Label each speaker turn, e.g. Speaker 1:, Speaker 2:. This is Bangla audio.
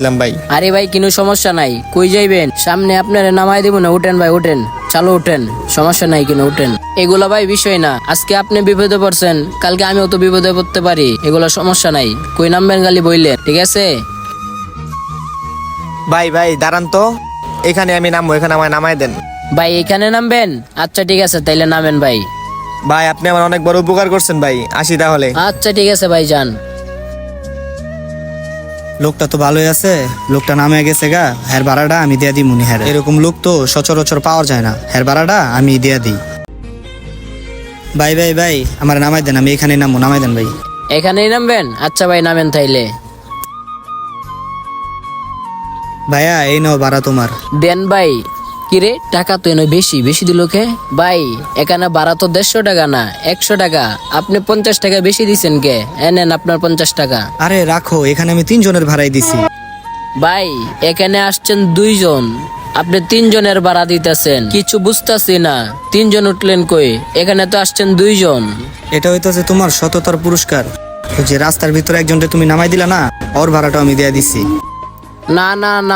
Speaker 1: ভাই।
Speaker 2: আরে ভাই কোনো সমস্যা নাই, কই যাইবেন? সামনে আপনারা নামাই দিব না, উঠেন ভাই উঠেন, চালো উঠেন, সমস্যা নাই কিনা উঠেন। এগুলা ভাই বিষয় না, আজকে আপনি বিপদে পড়ছেন, কালকে আমিও তো বিপদে পড়তে পারি, এগুলা সমস্যা নাই। কই নামবেন গালি বইলেন, ঠিক আছে?
Speaker 1: ভাই ভাই দাঁড়ান তো, এখানে আমি নামবো, এখানে আমায় নামায় দেন।
Speaker 2: ভাই এখানে নামবেন? আচ্ছা ঠিক আছে, তাইলে নামেন ভাই।
Speaker 1: ভাই আপনি আমার অনেক বড় উপকার করছেন ভাই, আসি তাহলে।
Speaker 2: আচ্ছা ঠিক আছে ভাই, যান।
Speaker 3: লোকটা তো ভালোই আছে, লোকটা নামে গেছে গা, হের ভাড়াটা আমি দিয়া দিই মুনি। হ্যাঁ এরকম লোক তো সচরাচর পাওয়া যায় না, হের ভাড়াটা আমি দিয়া দিই। ভাই ভাই ভাই আমার নামাই দেন, আমি এখানে নামবো, নামাই দেন ভাই।
Speaker 2: এখানেই নামবেন? আচ্ছা ভাই নামেন তাইলে।
Speaker 3: ভাইয়া এই নাও ভাড়া তোমার।
Speaker 2: দেন ভাই। কিরে টাকা তো এনে বেশি বেশি দিল কে? ভাই এখানে ভাড়া তো 150 টাকা না 100 টাকা, আপনি 50 টাকা বেশি দিছেন কে? এনেন আপনার 50 টাকা।
Speaker 3: আরে রাখো, এখানে আমি 3 জনের ভাড়াই দিছি।
Speaker 2: ভাই এখানে আসছেন 2 জন, আপনি 3 জনের ভাড়া দিতেছেন, কিছু বুঝতেছি না। 3 জন উঠলেন কই? এখানে তো আসছেন 2 জন।
Speaker 3: এটা হইতাছে তোমার সততার পুরস্কার। ওই যে রাস্তার ভিতরে একজনকে তুমি নামাই দিলা না, ওর ভাড়াটা আমি দিয়া দিছি।
Speaker 2: না না না,